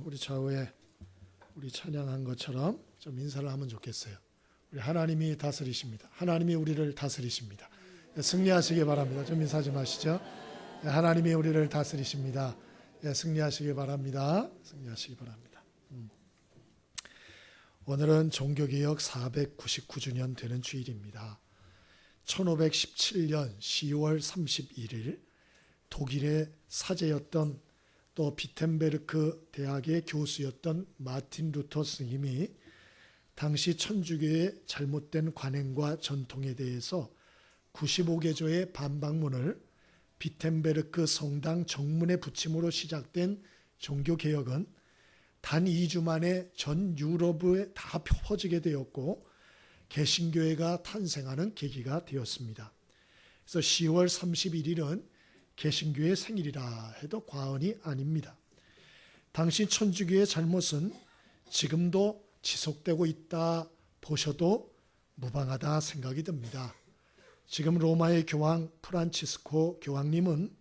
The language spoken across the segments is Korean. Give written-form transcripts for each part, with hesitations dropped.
우리 좌우에 우리 찬양한 것처럼 좀 인사를 하면 좋겠어요. 우리 하나님이 다스리십니다. 하나님이 우리를 다스리십니다. 승리하시기 바랍니다. 좀 인사 좀 하시죠. 하나님이 우리를 다스리십니다. 승리하시기 바랍니다. 승리하시기 바랍니다. 오늘은 종교개혁 499주년 되는 주일입니다. 1517년 10월 31일 독일의 사제였던 또 비텐베르크 대학의 교수였던 마틴 루터 스님이 당시 천주교의 잘못된 관행과 전통에 대해서 95개조의 반박문을 비텐베르크 성당 정문에 붙임으로 시작된 종교개혁은 단 2주 만에 전 유럽에 다 퍼지게 되었고 개신교회가 탄생하는 계기가 되었습니다. 그래서 10월 31일은 개신교의 생일이라 해도 과언이 아닙니다. 당시 천주교의 잘못은 지금도 지속되고 있다 보셔도 무방하다 생각이 듭니다. 지금 로마의 교황 프란치스코 교황님은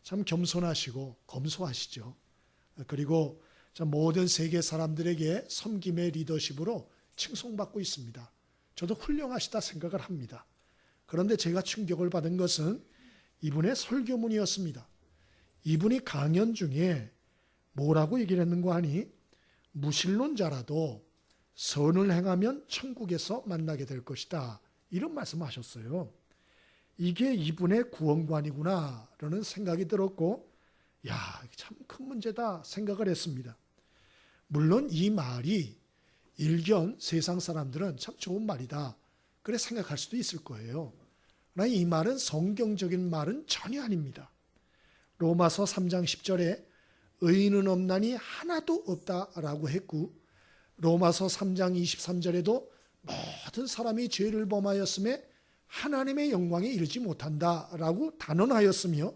참 겸손하시고 검소하시죠. 그리고 모든 세계 사람들에게 섬김의 리더십으로 칭송받고 있습니다. 저도 훌륭하시다 생각을 합니다. 그런데 제가 충격을 받은 것은 이분의 설교문이었습니다. 이분이 강연 중에 뭐라고 얘기를 했는가 하니 무신론자라도 선을 행하면 천국에서 만나게 될 것이다. 이런 말씀하셨어요. 이게 이분의 구원관이구나 라는 생각이 들었고 참 큰 문제다 생각을 했습니다. 물론 이 말이 일견 세상 사람들은 참 좋은 말이다 그래 생각할 수도 있을 거예요. 그러나 이 말은 성경적인 말은 전혀 아닙니다. 로마서 3장 10절에 의인은 없나니 하나도 없다라고 했고 로마서 3장 23절에도 모든 사람이 죄를 범하였음에 하나님의 영광에 이르지 못한다라고 단언하였으며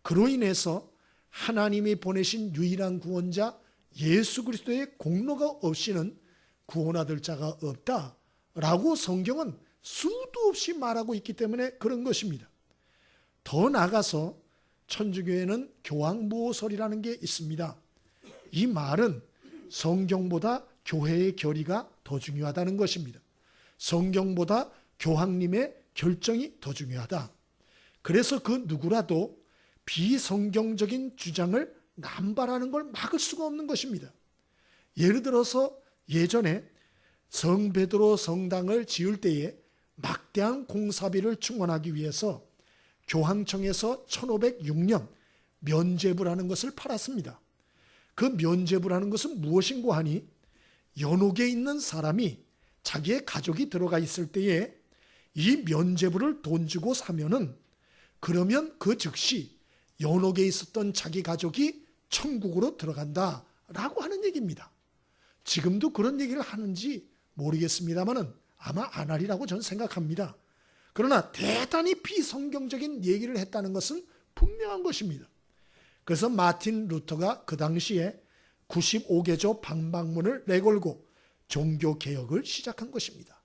그로 인해서 하나님이 보내신 유일한 구원자 예수 그리스도의 공로가 없이는 구원받을 자가 없다라고 성경은 수도 없이 말하고 있기 때문에 그런 것입니다. 더 나아가서 천주교에는 교황무호설이라는 게 있습니다. 이 말은 성경보다 교회의 결의가 더 중요하다는 것입니다. 성경보다 교황님의 결정이 더 중요하다. 그래서 그 누구라도 비성경적인 주장을 남발하는 걸 막을 수가 없는 것입니다. 예를 들어서 예전에 성베드로 성당을 지을 때에 막대한 공사비를 충원하기 위해서 교황청에서 1506년 면죄부라는 것을 팔았습니다. 그 면죄부라는 것은 무엇인고 하니 연옥에 있는 사람이 자기의 가족이 들어가 있을 때에 이 면죄부를 돈 주고 사면은 그러면 그 즉시 연옥에 있었던 자기 가족이 천국으로 들어간다라고 하는 얘기입니다. 지금도 그런 얘기를 하는지 모르겠습니다만은 아마 안 하리라고 저는 생각합니다. 그러나 대단히 비성경적인 얘기를 했다는 것은 분명한 것입니다. 그래서 마틴 루터가 그 당시에 95개조 반박문을 내걸고 종교개혁을 시작한 것입니다.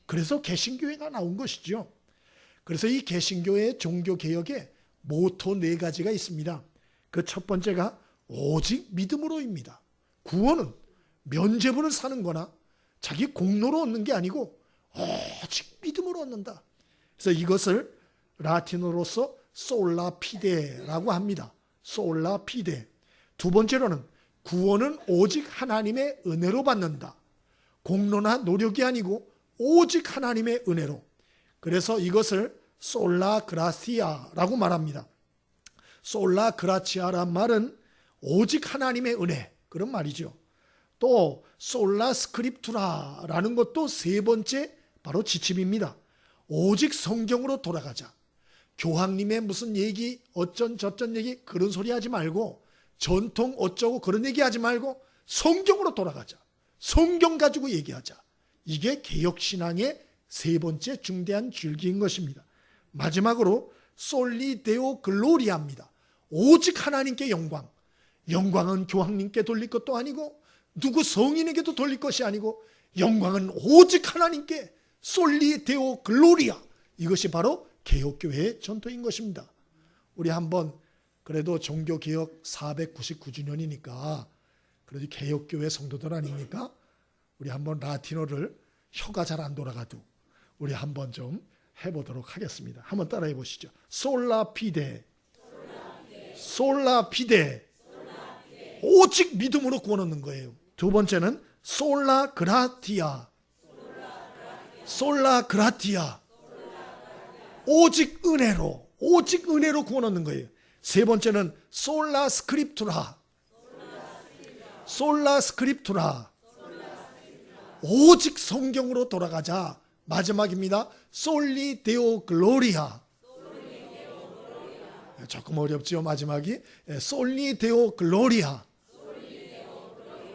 그래서 개신교회가 나온 것이죠. 그래서 이 개신교회의 종교개혁에 모토 4가지가 있습니다. 그 첫 번째가 오직 믿음으로입니다. 구원은 면죄부를 사는 거나 자기 공로로 얻는 게 아니고 오직 믿음으로 얻는다. 그래서 이것을 라틴어로서 솔라 피데라고 합니다. 솔라 피데. 두 번째로는 구원은 오직 하나님의 은혜로 받는다. 공로나 노력이 아니고 오직 하나님의 은혜로. 그래서 이것을 솔라 그라시아라고 말합니다. 솔라 그라치아란 말은 오직 하나님의 은혜 그런 말이죠. 또 솔라 스크립투라라는 것도 세 번째 바로 지침입니다. 오직 성경으로 돌아가자. 교황님의 무슨 얘기 어쩐 저쩐 얘기 그런 소리 하지 말고 전통 어쩌고 그런 얘기 하지 말고 성경으로 돌아가자. 성경 가지고 얘기하자. 이게 개혁신앙의 세 번째 중대한 줄기인 것입니다. 마지막으로 솔리 데오 글로리아입니다. 오직 하나님께 영광. 영광은 교황님께 돌릴 것도 아니고 누구 성인에게도 돌릴 것이 아니고 영광은 오직 하나님께 솔리 데오 글로리아. 이것이 바로 개혁교회의 전통인 것입니다. 우리 한번 그래도 종교개혁 499주년이니까 그래도 개혁교회 성도들 아닙니까? 우리 한번 라틴어를 혀가 잘 안 돌아가도 우리 한번 좀 해보도록 하겠습니다. 한번 따라해 보시죠. 솔라 피데, 솔라 피데. 오직 믿음으로 구원 얻는 거예요. 두 번째는 솔라 그라티아, 솔라 그라티아. 오직 은혜로, 오직 은혜로 구원 얻는 거예요. 세 번째는 솔라 스크립투라, 솔라 스크립투라. 오직 성경으로 돌아가자. 마지막입니다. 솔리 데오 글로리아. 조금 어렵지요, 마지막이. 솔리 데오 글로리아.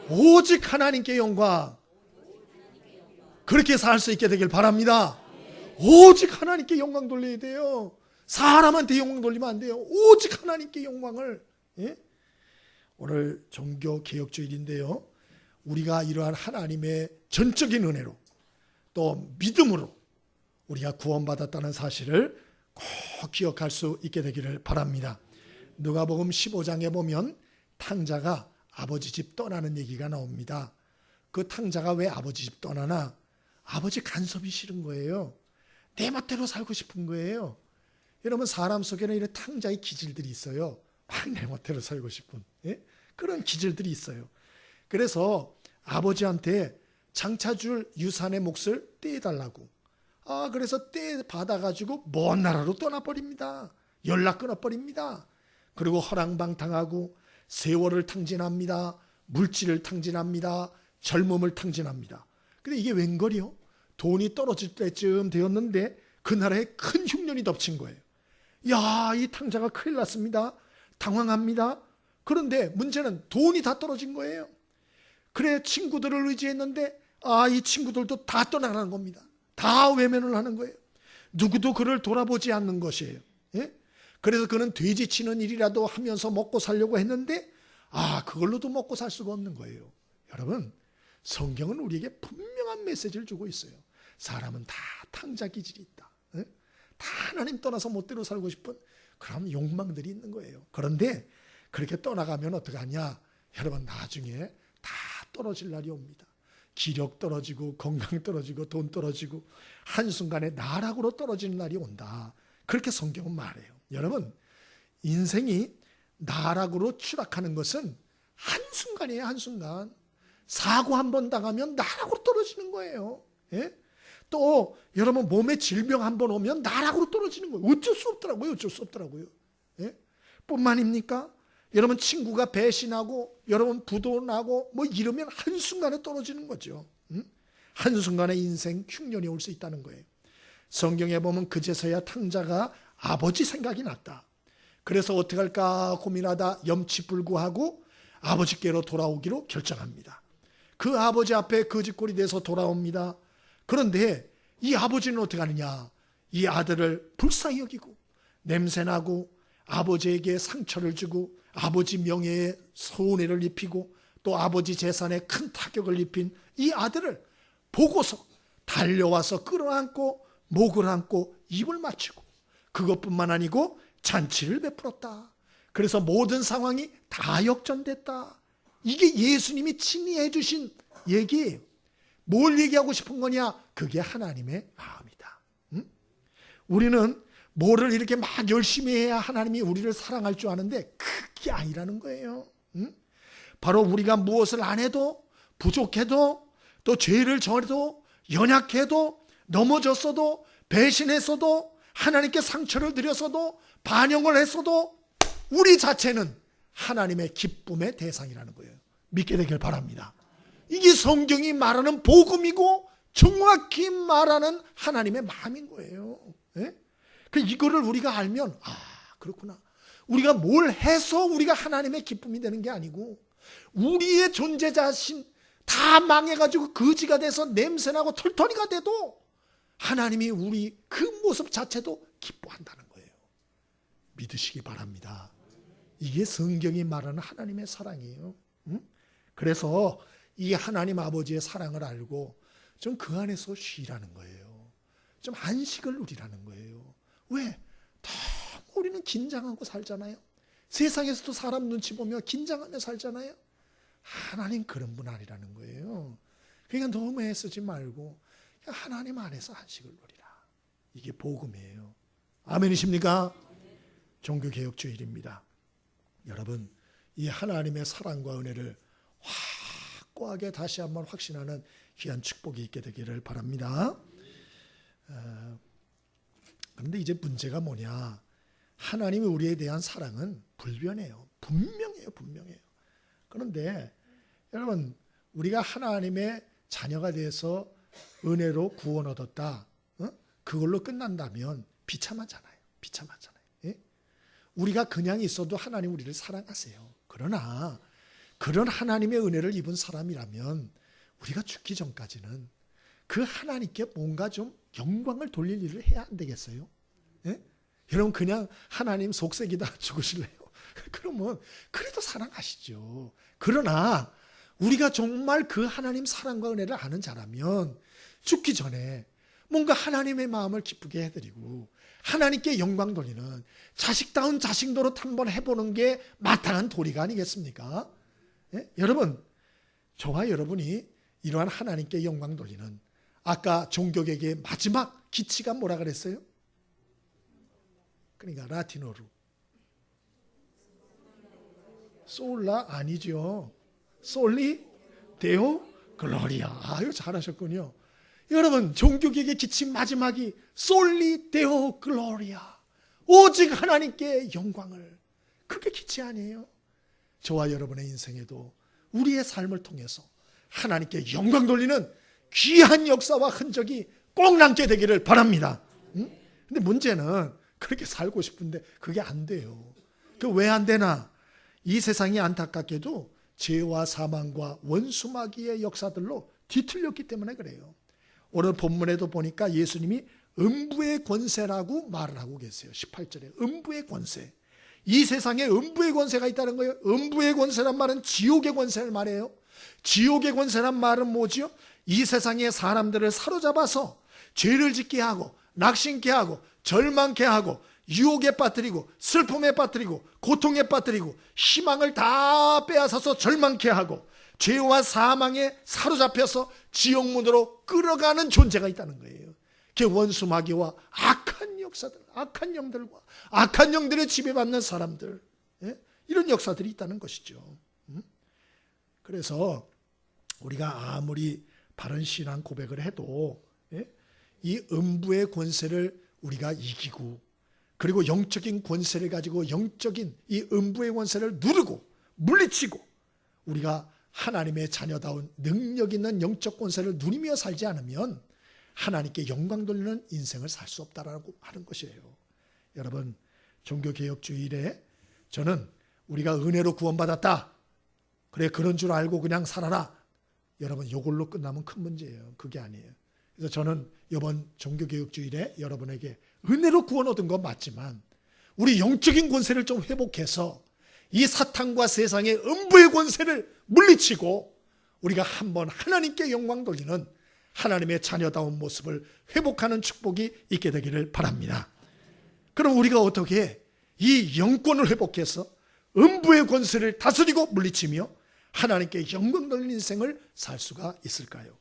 오직 하나님께 영광. 그렇게 살 수 있게 되길 바랍니다. 오직 하나님께 영광 돌려야 돼요. 사람한테 영광 돌리면 안 돼요. 오직 하나님께 영광을. 예? 오늘 종교개혁주일인데요, 우리가 이러한 하나님의 전적인 은혜로 또 믿음으로 우리가 구원받았다는 사실을 꼭 기억할 수 있게 되기를 바랍니다. 누가복음 15장에 보면 탕자가 아버지 집 떠나는 얘기가 나옵니다. 그 탕자가 왜 아버지 집 떠나나? 아버지 간섭이 싫은 거예요. 내 멋대로 살고 싶은 거예요. 여러분, 사람 속에는 이런 탕자의 기질들이 있어요. 막 내 멋대로 살고 싶은, 예? 그런 기질들이 있어요. 그래서 아버지한테 장차 줄 유산의 몫을 떼달라고. 그래서 떼 받아가지고 먼 나라로 떠나버립니다. 연락 끊어버립니다. 그리고 허랑방탕하고 세월을 탕진합니다. 물질을 탕진합니다. 젊음을 탕진합니다. 근데 이게 웬걸이요? 돈이 떨어질 때쯤 되었는데 그 나라에 큰 흉년이 덮친 거예요. 야, 이 탕자가 큰일 났습니다. 당황합니다. 그런데 문제는 돈이 다 떨어진 거예요. 그래, 친구들을 의지했는데 이 친구들도 다 떠나가는 겁니다. 다 외면을 하는 거예요. 누구도 그를 돌아보지 않는 것이에요. 예? 그래서 그는 돼지 치는 일이라도 하면서 먹고 살려고 했는데 그걸로도 먹고 살 수가 없는 거예요. 여러분, 성경은 우리에게 분명한 메시지를 주고 있어요. 사람은 다 탕자 기질이 있다. 예? 다 하나님 떠나서 멋대로 살고 싶은 그런 욕망들이 있는 거예요. 그런데 그렇게 떠나가면 어떡하냐? 여러분, 나중에 다 떨어질 날이 옵니다. 기력 떨어지고 건강 떨어지고 돈 떨어지고 한순간에 나락으로 떨어지는 날이 온다. 그렇게 성경은 말해요. 여러분, 인생이 나락으로 추락하는 것은 한순간이에요. 한순간. 사고 한 번 당하면 나락으로 떨어지는 거예요. 예? 또 여러분, 몸에 질병 한 번 오면 나락으로 떨어지는 거예요. 어쩔 수 없더라고요. 어쩔 수 없더라고요. 예? 뿐만입니까? 여러분, 친구가 배신하고 여러분 부도 나고 뭐 이러면 한순간에 떨어지는 거죠. 한순간에 인생 흉년이 올 수 있다는 거예요. 성경에 보면 그제서야 탕자가 아버지 생각이 났다. 그래서 어떻게 할까 고민하다 염치불구하고 아버지께로 돌아오기로 결정합니다. 그 아버지 앞에 거짓골이 돼서 돌아옵니다. 그런데 이 아버지는 어떻게 하느냐? 이 아들을 불쌍히 여기고 냄새나고 아버지에게 상처를 주고 아버지 명예에 손해를 입히고 또 아버지 재산에 큰 타격을 입힌 이 아들을 보고서 달려와서 끌어안고 목을 안고 입을 맞추고 그것뿐만 아니고 잔치를 베풀었다. 그래서 모든 상황이 다 역전됐다. 이게 예수님이 친히 해주신 얘기예요. 뭘 얘기하고 싶은 거냐? 그게 하나님의 마음이다. 우리는 뭐를 이렇게 막 열심히 해야 하나님이 우리를 사랑할 줄 아는데 그게 아니라는 거예요. 바로 우리가 무엇을 안 해도 부족해도 또 죄를 저도 연약해도 넘어졌어도 배신했어도 하나님께 상처를 드렸어도 반영을 했어도 우리 자체는 하나님의 기쁨의 대상이라는 거예요. 믿게 되길 바랍니다. 이게 성경이 말하는 복음이고 정확히 말하는 하나님의 마음인 거예요. 예? 이거를 우리가 알면 그렇구나. 우리가 뭘 해서 우리가 하나님의 기쁨이 되는 게 아니고 우리의 존재 자신 다 망해가지고 거지가 돼서 냄새나고 털털이가 돼도 하나님이 우리 그 모습 자체도 기뻐한다는 거예요. 믿으시기 바랍니다. 이게 성경이 말하는 하나님의 사랑이에요. 그래서 이 하나님 아버지의 사랑을 알고 좀 그 안에서 쉬라는 거예요. 좀 안식을 누리라는 거예요. 왜? 너무 우리는 긴장하고 살잖아요. 세상에서도 사람 눈치 보며 긴장하며 살잖아요. 하나님 그런 분 아니라는 거예요. 그러니까 너무 애쓰지 말고 하나님 안에서 안식을 누리라. 이게 복음이에요. 아멘이십니까? 종교개혁주일입니다. 여러분, 이 하나님의 사랑과 은혜를 확고하게 다시 한번 확신하는 귀한 축복이 있게 되기를 바랍니다. 그런데 이제 문제가 뭐냐? 하나님이 우리에 대한 사랑은 불변해요. 분명해요. 그런데 여러분, 우리가 하나님의 자녀가 돼서 은혜로 구원 얻었다, 그걸로 끝난다면 비참하잖아요. 예? 우리가 그냥 있어도 하나님 우리를 사랑하세요. 그러나 그런 하나님의 은혜를 입은 사람이라면 우리가 죽기 전까지는 그 하나님께 뭔가 좀 영광을 돌릴 일을 해야 안 되겠어요? 예? 여러분, 그냥 하나님 속색이다 죽으실래요? 그러면 그래도 사랑하시죠. 그러나 우리가 정말 그 하나님 사랑과 은혜를 아는 자라면 죽기 전에 뭔가 하나님의 마음을 기쁘게 해드리고 하나님께 영광 돌리는 자식다운 자식 노릇 한번 해보는 게 마땅한 도리가 아니겠습니까? 예? 여러분, 저와 여러분이 이러한 하나님께 영광 돌리는, 아까 종교개혁의 마지막 기치가 뭐라 그랬어요? 그러니까 라틴어로 솔라 아니죠. 솔리 데오 글로리아. 아유, 잘하셨군요. 여러분, 종교개혁의 기치 마지막이 솔리 데오 글로리아, 오직 하나님께 영광을. 그게 기치 아니에요? 저와 여러분의 인생에도 우리의 삶을 통해서 하나님께 영광 돌리는 귀한 역사와 흔적이 꼭 남게 되기를 바랍니다. 근데 문제는 그렇게 살고 싶은데 그게 안 돼요. 그 왜 안 되나? 이 세상이 안타깝게도 죄와 사망과 원수마귀의 역사들로 뒤틀렸기 때문에 그래요. 오늘 본문에도 보니까 예수님이 음부의 권세라고 말을 하고 계세요. 18절에 음부의 권세. 이 세상에 음부의 권세가 있다는 거예요. 음부의 권세란 말은 지옥의 권세를 말해요. 지옥의 권세란 말은 뭐지요? 이 세상의 사람들을 사로잡아서 죄를 짓게 하고 낙심케 하고 절망케 하고 유혹에 빠뜨리고 슬픔에 빠뜨리고 고통에 빠뜨리고 희망을 다 빼앗아서 절망케 하고 죄와 사망에 사로잡혀서 지옥문으로 끌어가는 존재가 있다는 거예요. 그 원수 마귀와 악한 역사들, 악한 영들과 악한 영들의 지배받는 사람들, 이런 역사들이 있다는 것이죠. 그래서 우리가 아무리 바른 신앙 고백을 해도 이 음부의 권세를 우리가 이기고, 그리고 영적인 권세를 가지고 영적인 이 음부의 권세를 누르고 물리치고 우리가 하나님의 자녀다운 능력 있는 영적 권세를 누리며 살지 않으면 하나님께 영광 돌리는 인생을 살 수 없다라고 하는 것이에요. 여러분, 종교개혁주일에 저는 우리가 은혜로 구원받았다, 그래 그런 줄 알고 그냥 살아라, 여러분 이걸로 끝나면 큰 문제예요. 그게 아니에요. 그래서 저는 이번 종교개혁주일에 여러분에게 은혜로 구원 얻은 건 맞지만 우리 영적인 권세를 좀 회복해서 이 사탄과 세상의 음부의 권세를 물리치고 우리가 한번 하나님께 영광 돌리는 하나님의 자녀다운 모습을 회복하는 축복이 있게 되기를 바랍니다. 그럼 우리가 어떻게 이 영권을 회복해서 음부의 권세를 다스리고 물리치며 하나님께 영광 돌리는 인생을 살 수가 있을까요?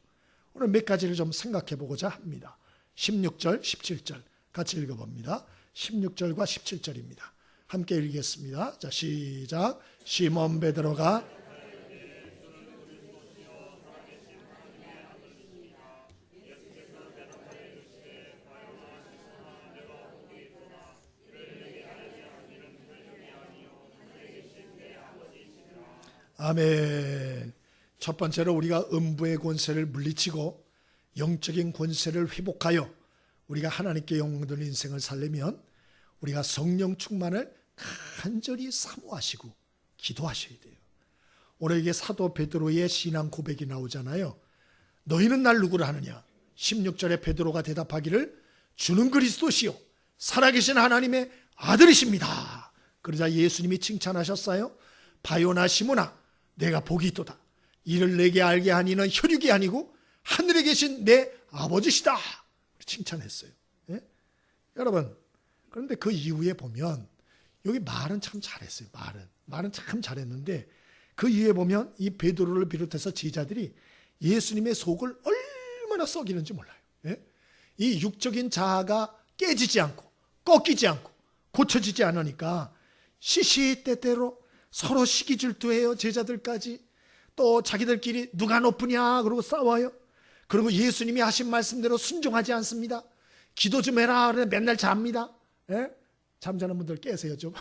오늘 몇 가지를 좀 생각해 보고자 합니다. 16절, 17절 같이 읽어봅니다. 16절과 17절입니다. 함께 읽겠습니다. 자, 시작. 시몬 베드로가 아멘. 첫 번째로 우리가 음부의 권세를 물리치고 영적인 권세를 회복하여 우리가 하나님께 영광 돌리는 인생을 살려면 우리가 성령 충만을 간절히 사모하시고 기도하셔야 돼요. 오늘 이게 사도 베드로의 신앙 고백이 나오잖아요. 너희는 날 누구라 하느냐? 16절에 베드로가 대답하기를 주는 그리스도시요 살아계신 하나님의 아들이십니다. 그러자 예수님이 칭찬하셨어요. 바요나 시모나, 내가 복이 있도다. 이를 내게 알게 한 이는 혈육이 아니고 하늘에 계신 내 아버지시다. 칭찬했어요. 예? 여러분, 그런데 그 이후에 보면 여기 말은 참 잘했어요. 말은 참 잘했는데 그 이후에 보면 이 베드로를 비롯해서 제자들이 예수님의 속을 얼마나 썩이는지 몰라요. 예? 이 육적인 자아가 깨지지 않고 꺾이지 않고 고쳐지지 않으니까 시시때때로 서로 시기 질투해요. 제자들까지. 또 자기들끼리 누가 높으냐 그러고 싸워요. 그리고 예수님이 하신 말씀대로 순종하지 않습니다. 기도 좀 해라 그래 맨날 잡니다. 예? 잠자는 분들 깨세요 좀.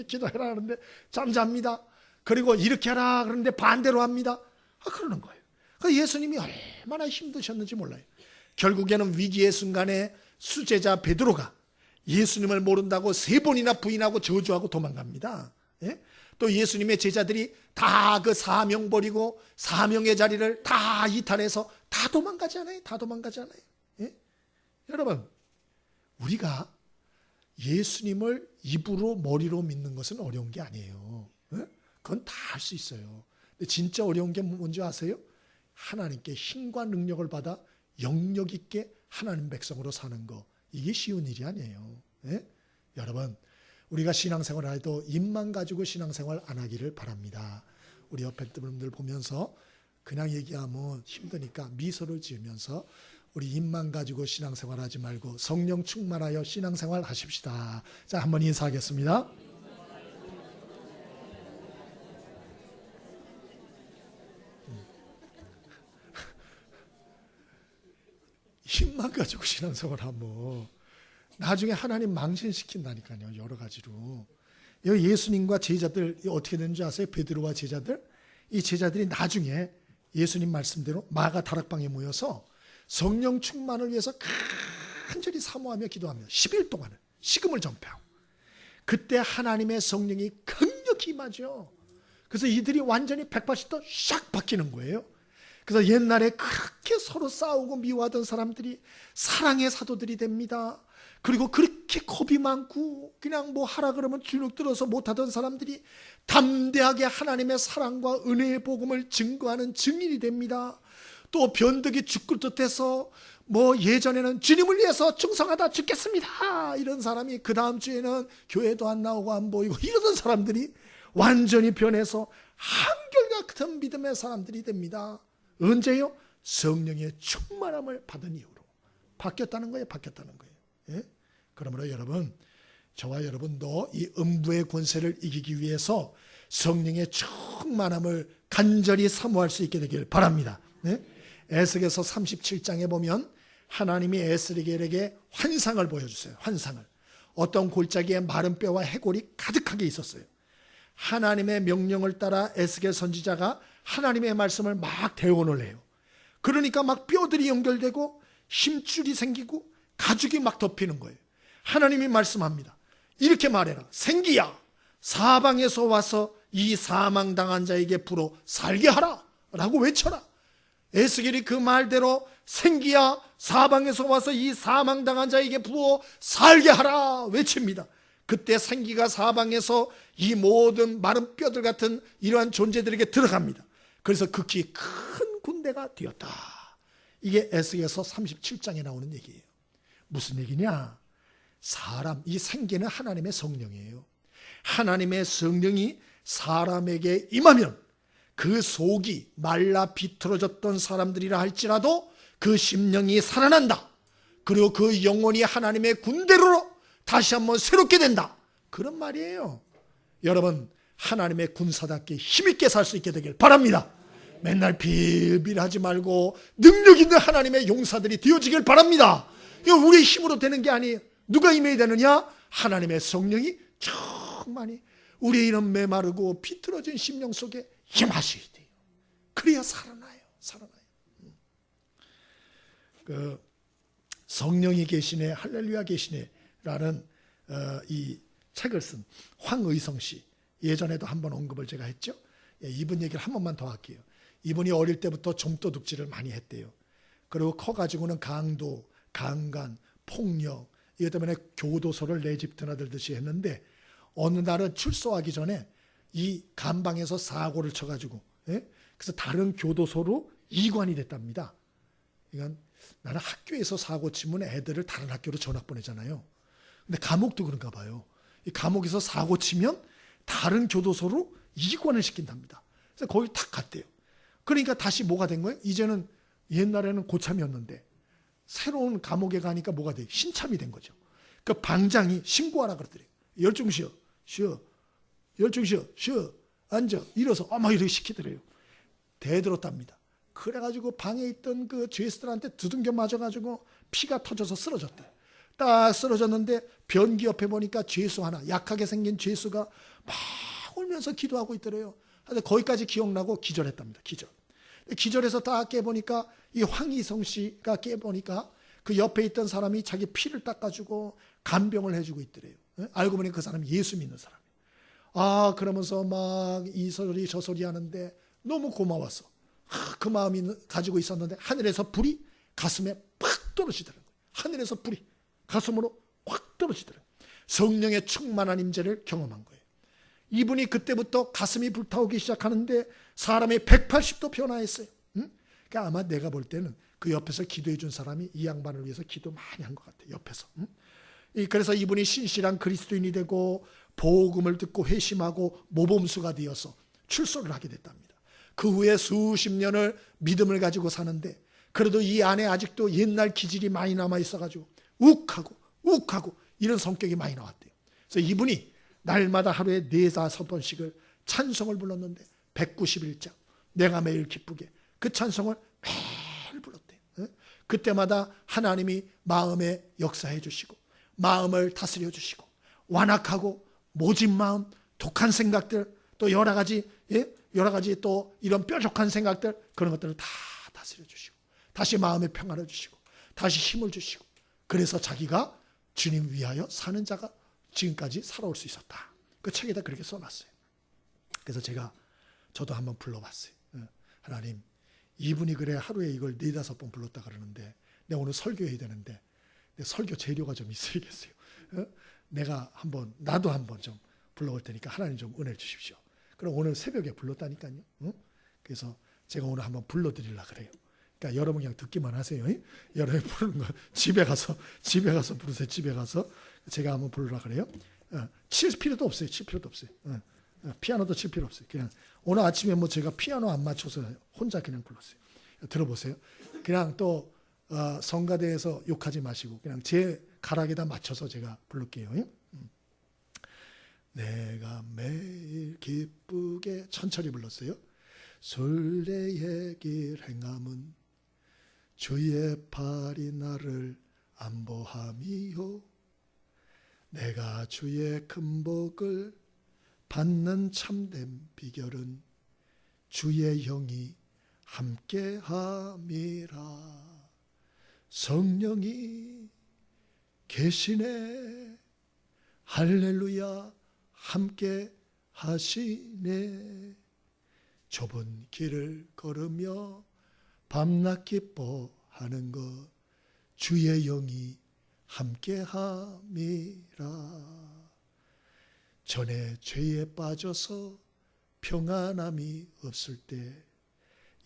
기도해라 하는데 잠잡니다. 그리고 이렇게 하라 그러는데 반대로 합니다. 그러는 거예요. 그러니까 예수님이 얼마나 힘드셨는지 몰라요. 결국에는 위기의 순간에 수제자 베드로가 예수님을 모른다고 3번이나 부인하고 저주하고 도망갑니다. 예? 또 예수님의 제자들이 다 그 사명 버리고 사명의 자리를 다 이탈해서 다 도망가잖아요. 다 도망가잖아요. 예? 여러분, 우리가 예수님을 입으로 머리로 믿는 것은 어려운 게 아니에요. 예? 그건 다 할 수 있어요. 근데 진짜 어려운 게 뭔지 아세요? 하나님께 힘과 능력을 받아 영역 있게 하나님 백성으로 사는 거. 이게 쉬운 일이 아니에요. 예? 여러분, 우리가 신앙생활을 해도 입만 가지고 신앙생활 안 하기를 바랍니다. 우리 옆에 분들 보면서 그냥 얘기하면 힘드니까 미소를 지으면서 우리 입만 가지고 신앙생활 하지 말고 성령 충만하여 신앙생활 하십시다. 자, 한번 인사하겠습니다. 힘만 가지고 신앙생활 하면 나중에 하나님 망신시킨다니까요. 여러 가지로. 예수님과 제자들 어떻게 되는지 아세요? 베드로와 제자들. 이 제자들이 나중에 예수님 말씀대로 마가 다락방에 모여서 성령 충만을 위해서 간절히 사모하며 기도하며 10일 동안을 식음을 전폐하고 그때 하나님의 성령이 강력히 임하죠. 그래서 이들이 완전히 180도 샥 바뀌는 거예요. 그래서 옛날에 그렇게 서로 싸우고 미워하던 사람들이 사랑의 사도들이 됩니다. 그리고 그렇게 겁이 많고 그냥 뭐 하라 그러면 주눅 들어서 못하던 사람들이 담대하게 하나님의 사랑과 은혜의 복음을 증거하는 증인이 됩니다. 또 변덕이 죽을 듯해서 뭐 예전에는 주님을 위해서 충성하다 죽겠습니다 이런 사람이 그 다음 주에는 교회도 안 나오고 안 보이고 이러던 사람들이 완전히 변해서 한결같은 믿음의 사람들이 됩니다. 언제요? 성령의 충만함을 받은 이후로 바뀌었다는 거예요. 바뀌었다는 거예요. 예? 그러므로 여러분, 저와 여러분도 이 음부의 권세를 이기기 위해서 성령의 충만함을 간절히 사모할 수 있게 되길 바랍니다. 예? 에스겔서 37장에 보면 하나님이 에스겔에게 환상을 보여주세요. 환상을. 어떤 골짜기에 마른 뼈와 해골이 가득하게 있었어요. 하나님의 명령을 따라 에스겔 선지자가 하나님의 말씀을 막 대언을 해요. 그러니까 막 뼈들이 연결되고 힘줄이 생기고 가죽이 막 덮이는 거예요. 하나님이 말씀합니다. 이렇게 말해라. 생기야, 사방에서 와서 이 사망당한 자에게 불어 살게 하라 라고 외쳐라. 에스겔이 그 말대로 생기야, 사방에서 와서 이 사망당한 자에게 부어 살게 하라 외칩니다. 그때 생기가 사방에서 이 모든 마른 뼈들 같은 이러한 존재들에게 들어갑니다. 그래서 극히 큰 군대가 되었다. 이게 에스겔서 37장에 나오는 얘기예요. 무슨 얘기냐? 사람, 이 생기는 하나님의 성령이에요. 하나님의 성령이 사람에게 임하면 그 속이 말라 비틀어졌던 사람들이라 할지라도 그 심령이 살아난다. 그리고 그 영혼이 하나님의 군대로 다시 한번 새롭게 된다. 그런 말이에요. 여러분, 하나님의 군사답게 힘있게 살 수 있게 되길 바랍니다. 맨날 빌빌하지 말고 능력 있는 하나님의 용사들이 되어지길 바랍니다. 이거 우리의 힘으로 되는 게 아니에요. 누가 임해야 되느냐? 하나님의 성령이 충만히 우리의 이런 메마르고 비틀어진 심령 속에 임하셔야 돼요. 그래야 살아나요. 살아나요. 그 성령이 계시네, 할렐루야 계시네 라는 이 책을 쓴 황의성 씨, 예전에도 한번 언급을 제가 했죠. 이분 얘기를 한 번만 더 할게요. 이분이 어릴 때부터 좀도둑질을 많이 했대요. 그리고 커가지고는 강도, 강간, 폭력 이것 때문에 교도소를 내 집 드나들듯이 했는데 어느 날은 출소하기 전에 이 감방에서 사고를 쳐가지고 그래서 다른 교도소로 이관이 됐답니다. 그러니까 나는 학교에서 사고 치면 애들을 다른 학교로 전학 보내잖아요. 근데 감옥도 그런가 봐요. 이 감옥에서 사고 치면 다른 교도소로 이관을 시킨답니다. 그래서 거기 탁 갔대요. 그러니까 다시 뭐가 된 거예요? 이제는 옛날에는 고참이었는데 새로운 감옥에 가니까 뭐가 돼? 신참이 된 거죠. 그 방장이 신고하라 그러더래요. 열중 쉬어, 쉬어, 열중 쉬어, 쉬어, 앉아, 일어서, 막 이렇게 시키더래요. 대들었답니다. 그래가지고 방에 있던 그 죄수들한테 두둥겨 맞아가지고 피가 터져서 쓰러졌대. 딱 쓰러졌는데 변기 옆에 보니까 죄수 하나, 약하게 생긴 죄수가 막 울면서 기도하고 있더래요. 근데 거기까지 기억나고 기절했답니다. 기절해서 딱 깨보니까 이 황희성 씨가 깨보니까 그 옆에 있던 사람이 자기 피를 닦아주고 간병을 해주고 있더래요. 알고 보니 그 사람이 예수 믿는 사람이에요. 아, 그러면서 막 이 소리 저 소리 하는데 너무 고마웠어. 그 마음이 가지고 있었는데 하늘에서 불이 가슴에 팍 떨어지더라고요. 하늘에서 불이 가슴으로 확 떨어지더라고요. 성령의 충만한 임재를 경험한 거예요. 이분이 그때부터 가슴이 불타오기 시작하는데 사람이 180도 변화했어요. 그러니까 아마 내가 볼 때는 그 옆에서 기도해 준 사람이 이 양반을 위해서 기도 많이 한 것 같아요. 옆에서. 그래서 이분이 신실한 그리스도인이 되고 복음을 듣고 회심하고 모범수가 되어서 출소를 하게 됐답니다. 그 후에 수십 년을 믿음을 가지고 사는데 그래도 이 안에 아직도 옛날 기질이 많이 남아 있어가지고 욱하고 이런 성격이 많이 나왔대요. 그래서 이분이 날마다 하루에 4-5번씩을 찬송을 불렀는데 191장 내가 매일 기쁘게 그 찬송을 매일 불렀대요. 그때마다 하나님이 마음에 역사해 주시고 마음을 다스려 주시고 완악하고 모진 마음, 독한 생각들 또 여러 가지 또 이런 뾰족한 생각들 그런 것들을 다 다스려 주시고 다시 마음의 평화를 주시고 다시 힘을 주시고 그래서 자기가 주님 위하여 사는 자가 지금까지 살아올 수 있었다. 그 책에다 그렇게 써놨어요. 그래서 저도 한번 불러봤어요. 하나님, 이분이 그래 하루에 이걸 4-5번 불렀다 그러는데 내가 오늘 설교해야 되는데 내 설교 재료가 좀 있어야겠어요. 나도 한번 좀 불러올 테니까 하나님 좀 은혜를 주십시오. 그럼 오늘 새벽에 불렀다니까요. 그래서 제가 오늘 한번 불러드리려고 그래요. 그러니까 여러분 그냥 듣기만 하세요. 여러분 부르는 거 집에 가서 부르세요. 집에 가서 제가 한번 부르려고 그래요. 칠 필요도 없어요. 피아노도 칠 필요 없어요. 그냥 오늘 아침에 제가 피아노 안 맞춰서 혼자 그냥 불렀어요. 들어보세요. 그냥 또 성가대에서 욕하지 마시고 그냥 제 가락에다 맞춰서 제가 부를게요. 내가 매일 기쁘게 천천히 불렀어요. 순례의 길 행함은 주의 팔이 나를 안보함이요 내가 주의 큰 복을 받는 참된 비결은 주의 영이 함께함이라. 성령이 계시네 할렐루야 함께 하시네. 좁은 길을 걸으며 밤낮 기뻐하는 것 주의 영이 함께함이라. 전에 죄에 빠져서 평안함이 없을 때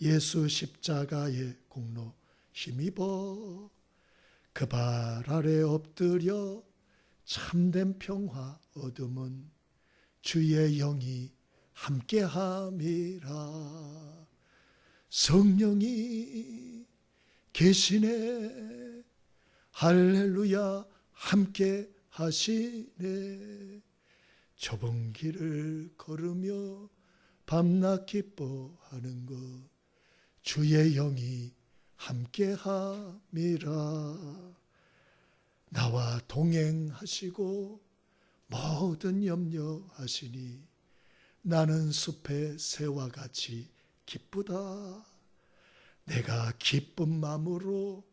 예수 십자가의 공로 힘입어 그 발 아래 엎드려 참된 평화 얻음은 주의 영이 함께함이라. 성령이 계시네 할렐루야 함께 하시네. 좁은 길을 걸으며 밤낮 기뻐하는 것 주의 영이 함께함이라. 나와 동행하시고 모든 염려하시니 나는 숲의 새와 같이 기쁘다. 내가 기쁜 마음으로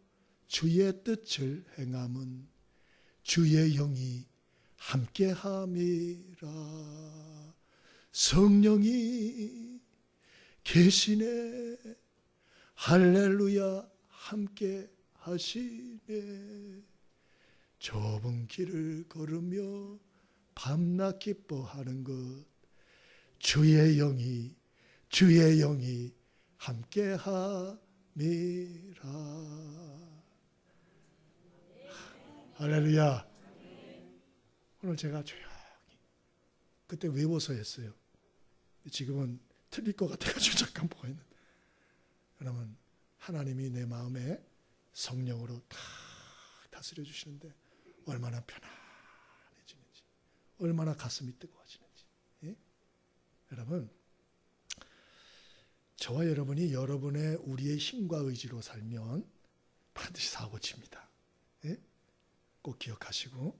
주의 뜻을 행함은 주의 영이 함께함이라. 성령이 계시네 할렐루야 함께 하시네. 좁은 길을 걸으며 밤낮 기뻐하는 것 주의 영이 함께함이라. 할렐루야. 오늘 제가 조용히 그때 외워서 했어요. 지금은 틀릴 것 같아가지고 잠깐 보고 있는데, 그러면 하나님이 내 마음에 성령으로 다 다스려 주시는데 얼마나 편안해지는지, 얼마나 가슴이 뜨거워지는지. 예? 여러분, 저와 여러분이 여러분의 우리의 힘과 의지로 살면 반드시 사고 칩니다. 예? 꼭 기억하시고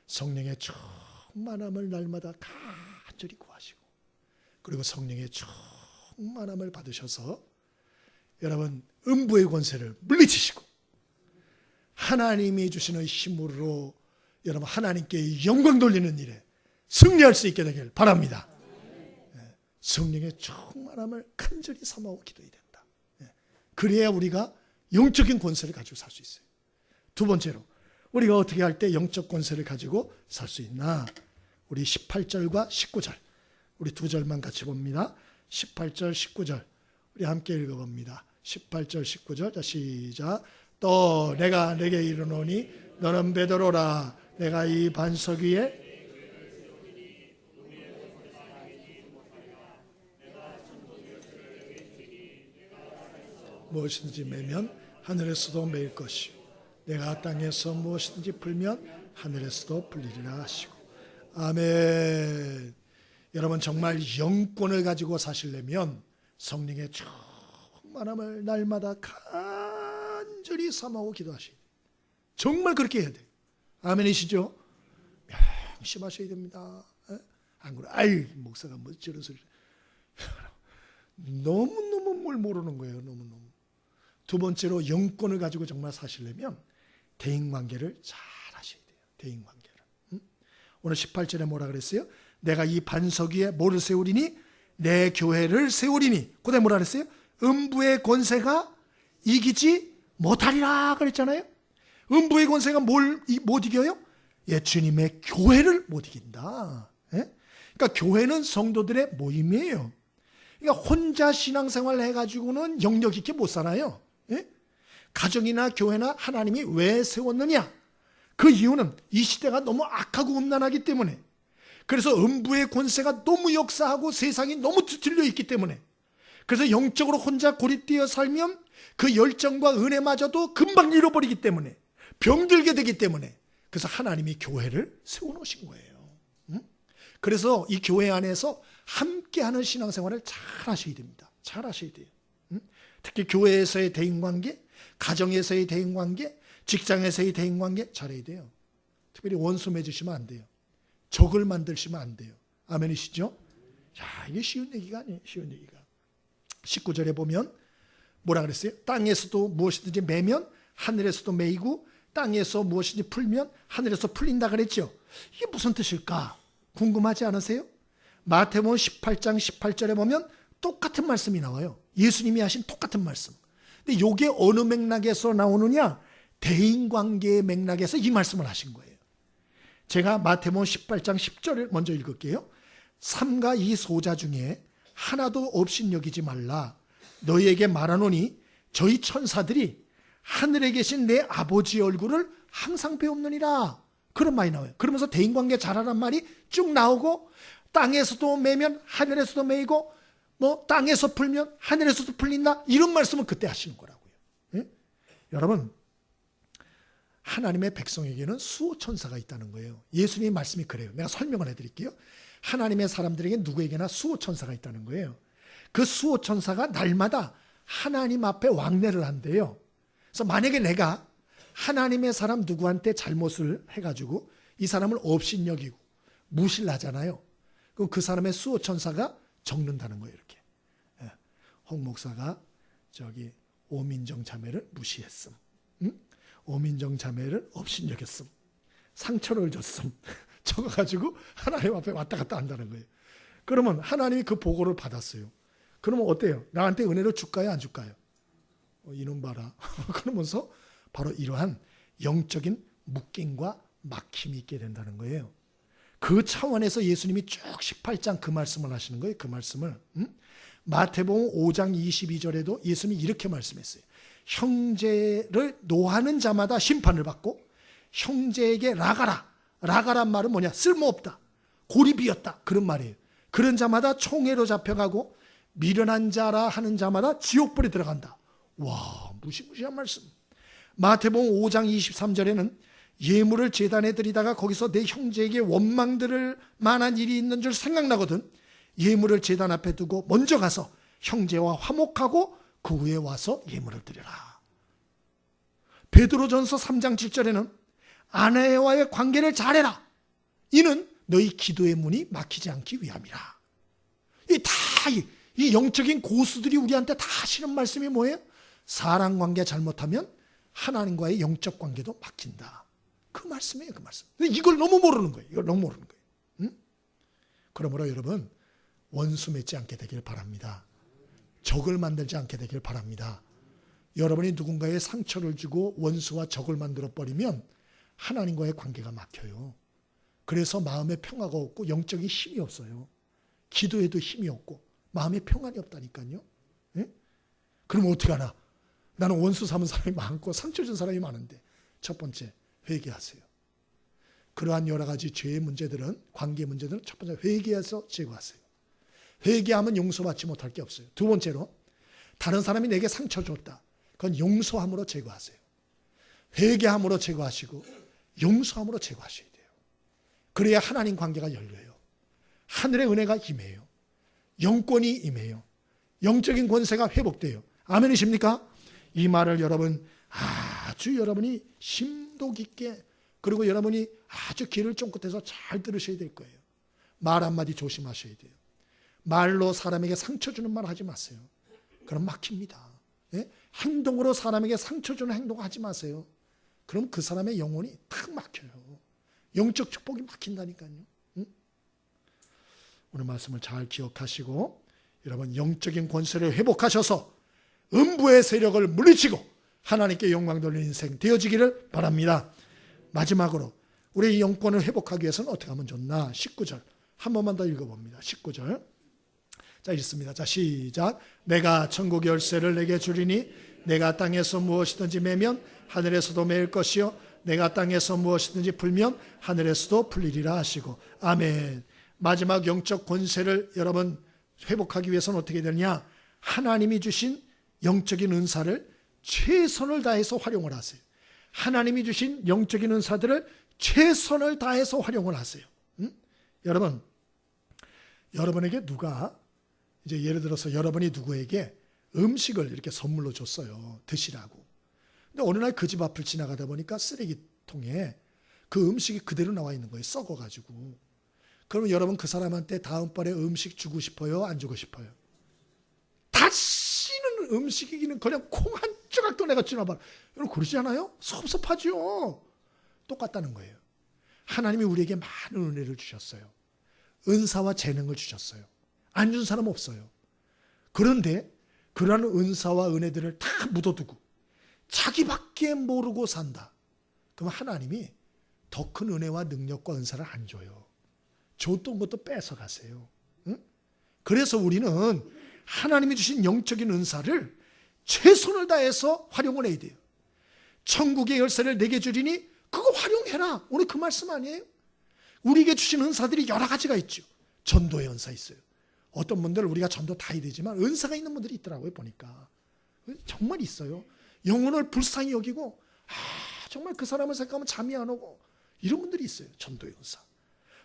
성령의 충만함을 날마다 간절히 구하시고, 그리고 성령의 충만함을 받으셔서 여러분 음부의 권세를 물리치시고 하나님이 주시는 힘으로 여러분 하나님께 영광 돌리는 일에 승리할 수 있게 되길 바랍니다. 성령의 충만함을 간절히 삼아오고 기도해야 된다. 그래야 우리가 영적인 권세를 가지고 살 수 있어요. 두 번째로, 우리가 어떻게 할 때 영적 권세를 가지고 살 수 있나? 우리 18절과 19절, 우리 두 절만 같이 봅니다. 18절, 19절 우리 함께 읽어봅니다. 18절, 19절. 자, 시작. 또 내가 내게 이르노니 너는 베드로라. 내가 이 반석 위에 무엇이든지 매면 하늘에서도 매일 것이요 내가 땅에서 무엇이든지 풀면 하늘에서도 풀리리라 하시고. 아멘. 여러분 정말 영권을 가지고 사시려면 성령의 충만함을 날마다 간절히 삼아오고 기도하시고 정말 그렇게 해야 돼요. 아멘이시죠? 명심하셔야 됩니다. 안 그래? 아이 목사가 뭐 저런 소리. 너무너무 뭘 모르는 거예요. 너무너무. 두 번째로 영권을 가지고 정말 사시려면 대인관계를 잘 하셔야 돼요. 대인관계를. 오늘 18절에 뭐라 그랬어요? 내가 이 반석 위에 뭐를 세우리니? 내 교회를 세우리니. 그다음에 뭐라 그랬어요? 음부의 권세가 이기지 못하리라 그랬잖아요. 음부의 권세가 못 이겨요? 예, 주님의 교회를 못 이긴다. 예? 그러니까 교회는 성도들의 모임이에요. 그러니까 혼자 신앙생활을 해가지고는 영역 있게 못 살아요. 예? 가정이나 교회나 하나님이 왜 세웠느냐? 그 이유는 이 시대가 너무 악하고 음란하기 때문에, 그래서 음부의 권세가 너무 역사하고 세상이 너무 뒤틀려 있기 때문에, 그래서 영적으로 혼자 고립되어 살면 그 열정과 은혜마저도 금방 잃어버리기 때문에, 병들게 되기 때문에, 그래서 하나님이 교회를 세워놓으신 거예요. 그래서 이 교회 안에서 함께하는 신앙생활을 잘 하셔야 됩니다. 잘 하셔야 돼요. 특히 교회에서의 대인관계, 가정에서의 대인관계, 직장에서의 대인관계 잘해야 돼요. 특별히 원수 맺으시면 안 돼요. 적을 만드시면 안 돼요. 아멘이시죠? 야, 이게 쉬운 얘기가 아니에요. 쉬운 얘기가. 19절에 보면 뭐라 그랬어요? 땅에서도 무엇이든지 매면 하늘에서도 매이고 땅에서 무엇이든지 풀면 하늘에서 풀린다 그랬죠. 이게 무슨 뜻일까? 궁금하지 않으세요? 마태복음 18장 18절에 보면 똑같은 말씀이 나와요. 예수님이 하신 똑같은 말씀. 근데 이게 어느 맥락에서 나오느냐? 대인관계의 맥락에서 이 말씀을 하신 거예요. 제가 마태복음 18장 10절을 먼저 읽을게요. 삼가 이 소자 중에 하나도 없인 여기지 말라. 너희에게 말하노니 저희 천사들이 하늘에 계신 내 아버지 얼굴을 항상 배웁느니라. 그런 말이 나와요. 그러면서 대인관계 잘하란 말이 쭉 나오고, 땅에서도 매면 하늘에서도 매이고, 뭐 땅에서 풀면 하늘에서도 풀린다, 이런 말씀을 그때 하시는 거라고요. 예? 여러분, 하나님의 백성에게는 수호 천사가 있다는 거예요. 예수님의 말씀이 그래요. 내가 설명을 해드릴게요. 하나님의 사람들에게 누구에게나 수호 천사가 있다는 거예요. 그 수호 천사가 날마다 하나님 앞에 왕래를 한대요. 그래서 만약에 내가 하나님의 사람 누구한테 잘못을 해가지고 이 사람을 업신여기고 무시를 하잖아요. 그럼 그 사람의 수호 천사가 적는다는 거예요. 이렇게. 홍 목사가 저기 오민정 자매를 무시했음, 오민정 자매를 업신여겼음, 상처를 줬음, 적어가지고 하나님 앞에 왔다 갔다 한다는 거예요. 그러면 하나님이 그 보고를 받았어요. 그러면 어때요? 나한테 은혜를 줄까요? 안 줄까요? 이놈 봐라. 그러면서 바로 이러한 영적인 묶임과 막힘이 있게 된다는 거예요. 그 차원에서 예수님이 쭉 18장 그 말씀을 하시는 거예요. 그 말씀을. 마태복음 5장 22절에도 예수님이 이렇게 말씀했어요. 형제를 노하는 자마다 심판을 받고, 형제에게 라가라. 라가란 말은 뭐냐? 쓸모없다, 고리비었다, 그런 말이에요. 그런 자마다 총회로 잡혀가고 미련한 자라 하는 자마다 지옥불에 들어간다. 와, 무시무시한 말씀. 마태복음 5장 23절에는 예물을 제단에 드리다가 거기서 내 형제에게 원망 들을 만한 일이 있는 줄 생각나거든 예물을 제단 앞에 두고 먼저 가서 형제와 화목하고 그 후에 와서 예물을 드려라. 베드로전서 3장 7절에는 아내와의 관계를 잘해라. 이는 너희 기도의 문이 막히지 않기 위함이라. 이 영적인 고수들이 우리한테 다 하시는 말씀이 뭐예요? 사람 관계 잘못하면 하나님과의 영적 관계도 막힌다. 그 말씀이에요, 그 말씀. 근데 이걸 너무 모르는 거예요. 이걸 너무 모르는 거예요. 응? 그러므로 여러분, 원수 맺지 않게 되길 바랍니다. 적을 만들지 않게 되길 바랍니다. 여러분이 누군가의 상처를 주고 원수와 적을 만들어 버리면 하나님과의 관계가 막혀요. 그래서 마음에 평화가 없고 영적인 힘이 없어요. 기도에도 힘이 없고 마음에 평안이 없다니까요. 예? 그럼 어떻게 하나? 나는 원수 삼은 사람이 많고 상처 준 사람이 많은데 첫 번째, 회개하세요. 그러한 여러 가지 죄의 문제들은, 관계 문제들은 첫 번째 회개해서 제거하세요. 회개하면 용서받지 못할 게 없어요. 두 번째로, 다른 사람이 내게 상처 줬다. 그건 용서함으로 제거하세요. 회개함으로 제거하시고 용서함으로 제거하셔야 돼요. 그래야 하나님 관계가 열려요. 하늘의 은혜가 임해요. 영권이 임해요. 영적인 권세가 회복돼요. 아멘이십니까? 이 말을 여러분 아주 여러분이 심도 깊게, 그리고 여러분이 아주 귀를 쫑긋해서 잘 들으셔야 될 거예요. 말 한마디 조심하셔야 돼요. 말로 사람에게 상처 주는 말 하지 마세요. 그럼 막힙니다. 예? 행동으로 사람에게 상처 주는 행동 하지 마세요. 그럼 그 사람의 영혼이 탁 막혀요. 영적 축복이 막힌다니까요. 응? 오늘 말씀을 잘 기억하시고 여러분 영적인 권세를 회복하셔서 음부의 세력을 물리치고 하나님께 영광 돌리는 인생 되어지기를 바랍니다. 마지막으로 우리 영권을 회복하기 위해서는 어떻게 하면 좋나? 19절 한 번만 더 읽어봅니다. 19절 자 읽습니다. 자 시작. 내가 천국 열쇠를 내게 주리니 내가 땅에서 무엇이든지 매면 하늘에서도 매일 것이요 내가 땅에서 무엇이든지 풀면 하늘에서도 풀리리라 하시고 아멘. 마지막 영적 권세를 여러분 회복하기 위해서는 어떻게 되느냐? 하나님이 주신 영적인 은사를 최선을 다해서 활용을 하세요. 하나님이 주신 영적인 은사들을 최선을 다해서 활용을 하세요. 여러분, 여러분에게 누가 이제 예를 들어서 여러분이 누구에게 음식을 이렇게 선물로 줬어요. 드시라고. 근데 어느 날 그 집 앞을 지나가다 보니까 쓰레기통에 그 음식이 그대로 나와 있는 거예요. 썩어가지고. 그러면 여러분 그 사람한테 다음번에 음식 주고 싶어요? 안 주고 싶어요? 다시는 음식이기는 그냥 콩 한 조각도 내가 주나봐. 여러분 그러지 않아요? 섭섭하죠. 똑같다는 거예요. 하나님이 우리에게 많은 은혜를 주셨어요. 은사와 재능을 주셨어요. 안 준 사람 없어요. 그런데 그러한 은사와 은혜들을 다 묻어두고 자기밖에 모르고 산다. 그럼 하나님이 더 큰 은혜와 능력과 은사를 안 줘요. 줬던 것도 뺏어가세요. 응? 그래서 우리는 하나님이 주신 영적인 은사를 최선을 다해서 활용을 해야 돼요. 천국의 열쇠를 내게 주리니 그거 활용해라. 오늘 그 말씀 아니에요? 우리에게 주신 은사들이 여러 가지가 있죠. 전도의 은사 있어요. 어떤 분들 우리가 전도 다 해야 되지만 은사가 있는 분들이 있더라고요. 보니까 정말 있어요. 영혼을 불쌍히 여기고 정말 그 사람을 생각하면 잠이 안 오고 이런 분들이 있어요. 전도의 은사.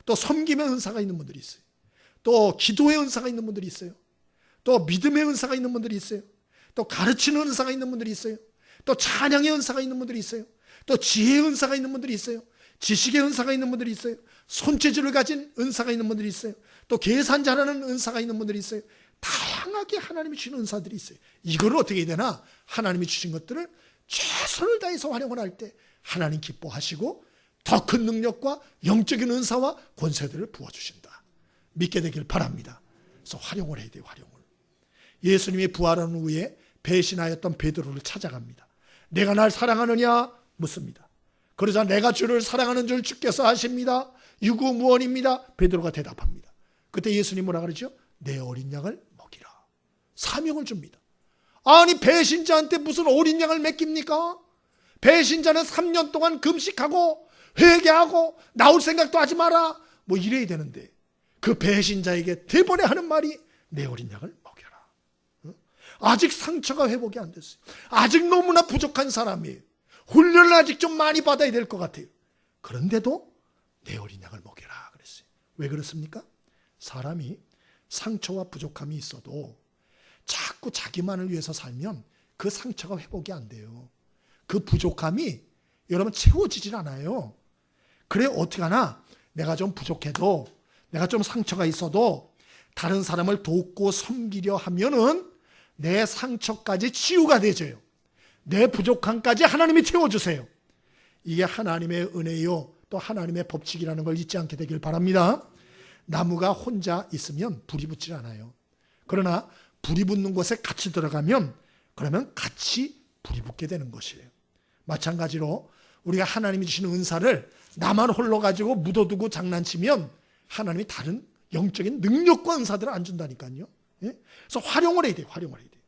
또 섬김의 은사가 있는 분들이 있어요. 또 기도의 은사가 있는 분들이 있어요. 또 믿음의 은사가 있는 분들이 있어요. 또 가르치는 은사가 있는 분들이 있어요. 또 찬양의 은사가 있는 분들이 있어요. 또 지혜의 은사가 있는 분들이 있어요. 지식의 은사가 있는 분들이 있어요. 손재주를 가진 은사가 있는 분들이 있어요. 또 계산 잘하는 은사가 있는 분들이 있어요. 다양하게 하나님이 주신 은사들이 있어요. 이거를 어떻게 해야 되나? 하나님이 주신 것들을 최선을 다해서 활용을 할 때 하나님 기뻐하시고 더 큰 능력과 영적인 은사와 권세들을 부어주신다. 믿게 되길 바랍니다. 그래서 활용을 해야 돼요. 활용을. 예수님이 부활한 후에 배신하였던 베드로를 찾아갑니다. 내가 날 사랑하느냐? 묻습니다. 그러자 내가 주를 사랑하는 줄 주께서 아십니다. 유구무원입니다. 베드로가 대답합니다. 그때 예수님 뭐라 그러죠? 내 어린 양을 먹이라. 사명을 줍니다. 아니 배신자한테 무슨 어린 양을 맡깁니까? 배신자는 3년 동안 금식하고 회개하고 나올 생각도 하지 마라. 뭐 이래야 되는데 그 배신자에게 대번에 하는 말이 내 어린 양을 먹여라. 아직 상처가 회복이 안 됐어요. 아직 너무나 부족한 사람이에요. 훈련을 아직 좀 많이 받아야 될 것 같아요. 그런데도 내 어린 양을 먹여라 그랬어요. 왜 그렇습니까? 사람이 상처와 부족함이 있어도 자꾸 자기만을 위해서 살면 그 상처가 회복이 안 돼요. 그 부족함이 여러분 채워지질 않아요. 그래 어떻게 하나 내가 좀 부족해도 내가 좀 상처가 있어도 다른 사람을 돕고 섬기려 하면은 내 상처까지 치유가 되져요. 내 부족함까지 하나님이 채워주세요. 이게 하나님의 은혜요 또 하나님의 법칙이라는 걸 잊지 않게 되길 바랍니다. 나무가 혼자 있으면 불이 붙질 않아요. 그러나 불이 붙는 곳에 같이 들어가면 그러면 같이 불이 붙게 되는 것이에요. 마찬가지로 우리가 하나님이 주시는 은사를 나만 홀로 가지고 묻어두고 장난치면 하나님이 다른 영적인 능력과 은사들을 안 준다니까요. 예? 그래서 활용을 해야 돼요. 활용을 해야 돼요.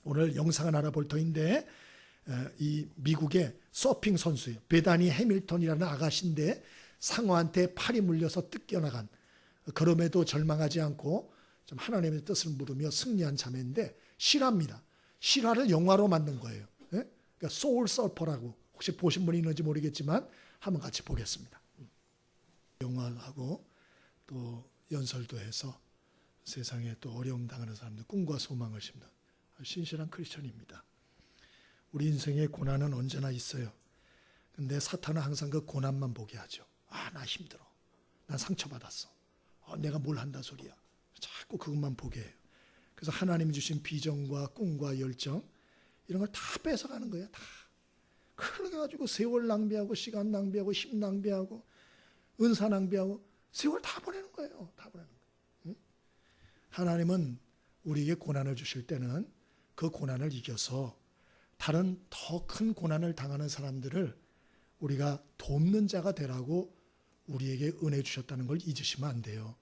오늘 영상을 알아볼 터인데 이 미국의 서핑 선수예요. 베다니 해밀턴이라는 아가씨인데 상어한테 팔이 물려서 뜯겨나간 그럼에도 절망하지 않고 좀 하나님의 뜻을 물으며 승리한 자매인데 실화입니다. 실화를 영화로 만든 거예요. 예? 그러니까 소울 서퍼라고 혹시 보신 분이 있는지 모르겠지만 한번 같이 보겠습니다. 영화하고 또 연설도 해서 세상에 또 어려움 당하는 사람들 꿈과 소망을 심는 신실한 크리스천입니다. 우리 인생에 고난은 언제나 있어요. 근데 사탄은 항상 그 고난만 보게 하죠. 아, 나 힘들어. 난 상처받았어. 내가 뭘 한다 소리야. 자꾸 그것만 보게 해요. 그래서 하나님이 주신 비전과 꿈과 열정 이런 걸 다 뺏어가는 거예요. 다. 그래가지고 세월 낭비하고 시간 낭비하고 힘 낭비하고 은사 낭비하고 세월 다 보내는 거예요. 다 보내는 거예요. 응? 하나님은 우리에게 고난을 주실 때는 그 고난을 이겨서 다른 더 큰 고난을 당하는 사람들을 우리가 돕는 자가 되라고 우리에게 은혜 주셨다는 걸 잊으시면 안 돼요.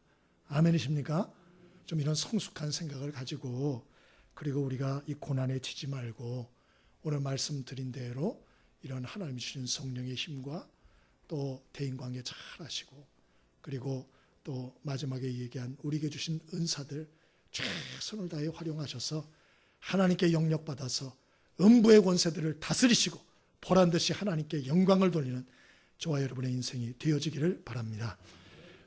아멘이십니까? 좀 이런 성숙한 생각을 가지고 그리고 우리가 이 고난에 치지 말고 오늘 말씀드린 대로 이런 하나님이 주신 성령의 힘과 또 대인관계 잘 하시고 그리고 또 마지막에 얘기한 우리에게 주신 은사들 최선을 다해 활용하셔서 하나님께 영역받아서 음부의 권세들을 다스리시고 보란듯이 하나님께 영광을 돌리는 저와 여러분의 인생이 되어지기를 바랍니다.